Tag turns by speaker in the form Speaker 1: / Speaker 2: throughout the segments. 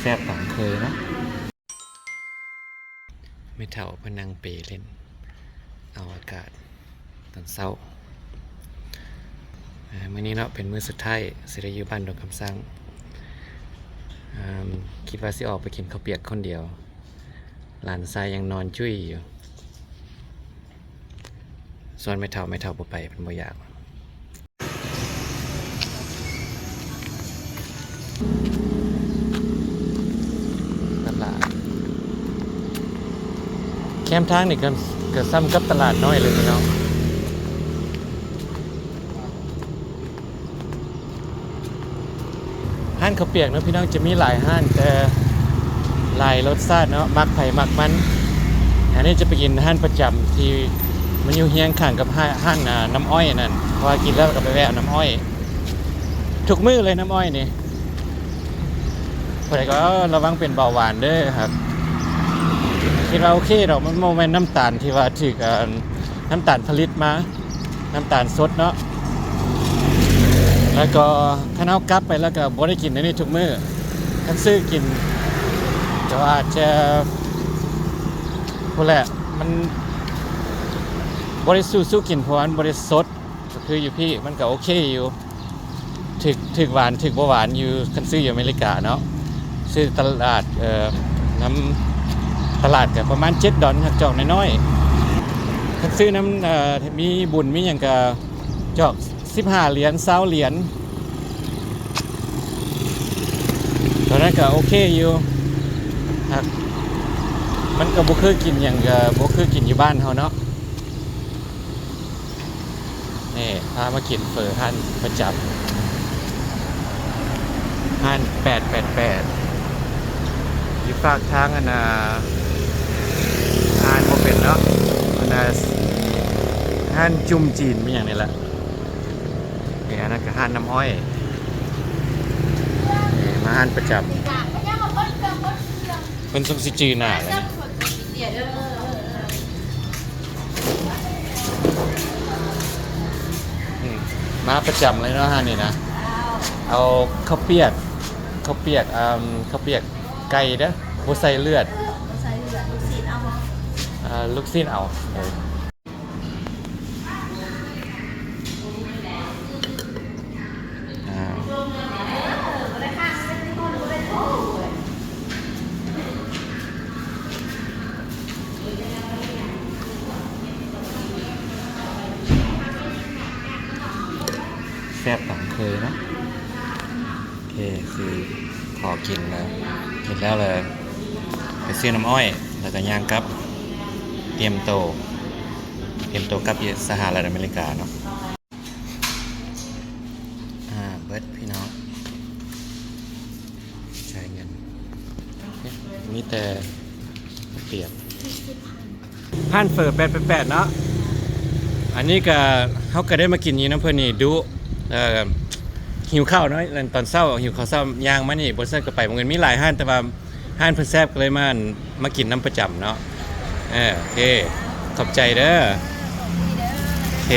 Speaker 1: แซ่บต่างเคยเนาะไม่เท่าพนังเปเล่นเอาอากาศตอนเช้ามื้อนี้เนาะเป็นมื้อสุดท้ายสิได้อยู่บ้านดงคำสั่งคิดว่าสิออกไปกินข้าวเปียกคนเดียวหลานชายยังนอนจุ้ยอยู่ส่วนไม่เท่าบ่ไปเป็นบ่อยากตลาดแคมทางนี่ก็ซ้ำกับตลาดน้อยเลยเนาะห้านข้าวเปียกเนาะพี่น้องจะมีหลายห้านแต่หลายรสชาติเนาะมักไผ่มักมันอันนี้จะไปกินห้านประจำที่มันอยู่เฮียงข้างกับห้านน้ำอ้อยนั่นเพราะว่ากินแล้วก็ไปแวะน้ำอ้อยทุกมื้อเลยน้ำอ้อยนี่แต่ก็ระวังเป็นเบาหวานเด้อครับคิดว่าโอเคดอกมันโมเมนต์น้ำตาลที่ว่าถือน้ำตาลผลิตมาน้ำตาลสดเนาะแล้วก็ข้าวเหนียวกลับไปแล้วก็บ่ได้กินในนี้ทุกมื้อคันซื้อกินก็อาจจะพูดแหละมันบ่ได้สู้กินเพราะมันบ่ได้สดก็คืออยู่พี่มันก็โอเคอยู่ถึกหวานถึกบ่หวานอยู่คันซื้ออยู่อเมริกาเนาะซื้อตลาดน้ำตลาดก็ประมาณ$7ครับจอกน้อยๆคันซื้อน้ำมีบุญมีหยังก็จอก15 เหรียญ20 เหรียญตอนนั้นก็โอเคอยู่ครับมันก็บ่คือกินอย่างก็บ่คือกินอยู่บ้านเฮาเนาะนี่พามากินเฝอห้านประจำห้าน888อยู่ฝากทางอันห้านบ่เป็นเนาะอันห้านจุ่มจีนเป็นอย่างนี้แหละนี่อันนั้นก็ห้านน้ำอ้อยนี่มาห้านประจำเป็นสมสิจือหน้าเลยมาประจำเลยเนาะฮะนี่นะเอาข้าวเปียกข้าวเปียกไก่เด้อบ่ใส่เลือดลูกชิ้นเอาแซ่บต่างเคยเนาะโอเคคือขอกินแล้วกินแล้วเลยไปซื้อน้ำอ้อยแล้วก็ย่างกับเตรียมโตกับสหรัฐอเมริกาเนาะเบิร์ดพี่น้องใช้เงินมีแต่เปียกห้านเฟิร์888เนาะอันนี้ก็เขาก็ได้มากินอยู่น้ำเพื่อนนี่ดูหิวข้าวเนาะตอนเช้าหิวข้าวเช้าย่างมานี่บนเส้นก็ไปเงินมีหลายห้านแต่ว่าห้านเพิ่นแซ่บก็เลยมากินน้ำประจำเนาะโอเคขอบใจเด้อโอเค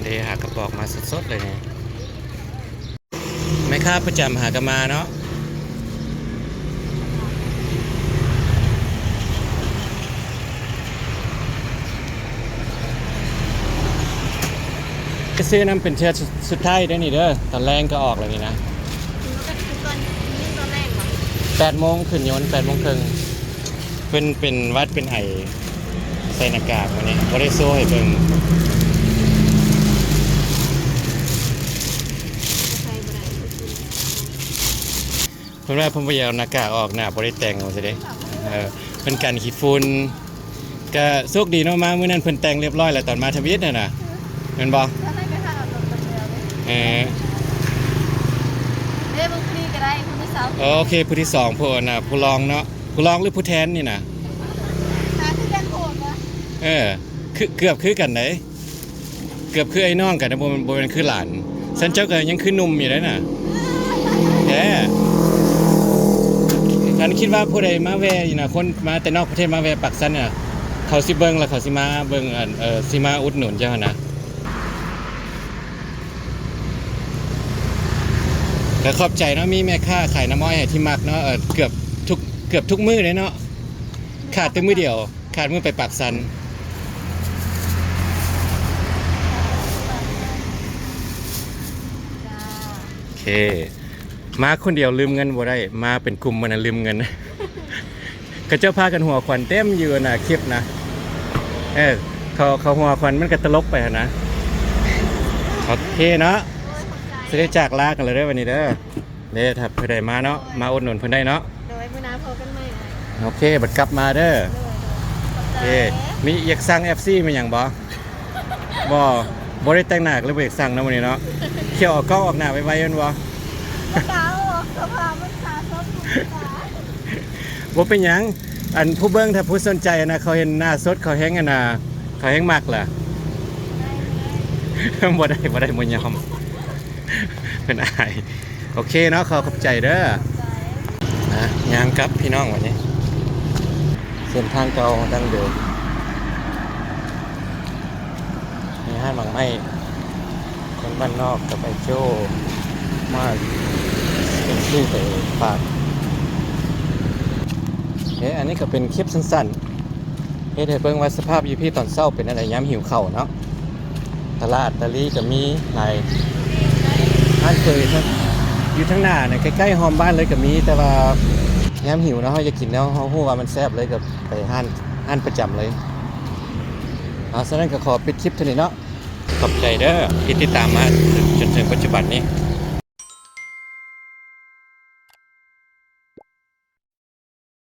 Speaker 1: เดี๋ยวหากระบอกมาสดๆเลยเนี่ยไม่ค่าประจำหากมาเนาะก็ซื้อน้ำเป็นเชือกสุดท้ายได้นี่เด้อตอนแรงก็ออกเลยนี่นะ8 โมงขึ้นยนต์8 โมงครึ่งเป็นวัดเป็นไห้ใส่หน้ากากวันนี้บริโซให้เบิ่งเพิ่นว่าเพิ่นบ่อยากเอาหน้ากากออกหน้าบ่ได้แต่งเอาซะเด้เพิ่นกันขี้ฝุ่นก็โชคดีเนาะมามื้อนั้นเพิ่นแต่งเรียบร้อยแล้วตอนมาทวิตน่ะแม่นบ่โอเคผู้ที่2ผู้น่ะผู้รองเนาะผู้รองหรือผู้แทนนี่น่ะเกือบคือกันไหนเกือบคือไอ้น้องกันนะบ่เป็นคือหลานฉันเจ้าก็ยังคือหนุ่มอยู่ได้น่ะฉันคิดว่าผู้ใดมาแวะอยู่น่ะคนมาแต่นอกประเทศมาแวะปักสันน่ะเขาสิเบิ่งแล้วเขาสิมาเบิ่งสิมาอุดหนุนเจ้านะ ก็ขอบใจเนาะมีแม่ค้าขายน้ำอ้อยให้ที่มักเนาะเกือบทุกมื้อเลยเนาะขาดแต่มื้อเดียวขาดมื้อไปปากสันโอเคมาคนเดียวลืมเงินบ่ได้มาเป็นกลุ่มมันนะลืมเงิน ก็เจ้าพากันหัวขวัญเต็มอยู่นะคลิปนะเขาหัวขวัญมันก็ตลกไปหั่นนะโอเคเนาะสิได้จากลากันเลยเด้อวันนี้เด้อเด้อถ้าเพิ่นได้มาเนาะมาอุดหนุนเพิ่นได้เนาะ
Speaker 2: โดยมื้อหน้าพบกันใหม่เลย
Speaker 1: โอเคบัดกลับมาเด้อโอเคมีอยากสั่ง FC มาหยังบ่บ่ได้แต่งหน้าเลยบ่อยากสั่งเนาะมื้อนี้เนาะเขี่ยวออกกล้องออกหน้าไวๆแม่นบ่
Speaker 2: เก่าสภาพมันขาดสด
Speaker 1: บ่เป็นหยังอันผู้เบิ่งถ้าผู้สนใจนะเขาเห็นหน้าสดเขาแฮงอะนะเขาแฮงมักล่ะ บ่ได้บ่ยอมเป็นอายโอเคเนาะขอบใจเด้อนะย่างกลับพี่น้องวันนี้เส้นทางเก่าดั้งเดิมมีห้างหมังไม้คนบ้านนอกกับไอโจ้มากเป็นชื่อไปฝากอันนี้ก็เป็นคลิปสั้นๆให้เบิ่งว่าสภาพอยู่พี่ตอนเช้าเป็นอะไรย้ำหิวเข่าเนาะตลาดตะลีก็มีหลายร้านเคยอยู่ทั้งหน้าเนี่ยใกล้ๆหอมบ้านเลยก็มีแต่ว่าย้ำหิวเนาะเขาจะกินแล้วเขาหัวมันแซ่บเลยกับไปห้านประจำเลยฉะนั้นก็ขอปิดคลิปเท่านี้เนาะขอบใจเด้อที่ติดตามมาจนถึงปัจจุบันนี้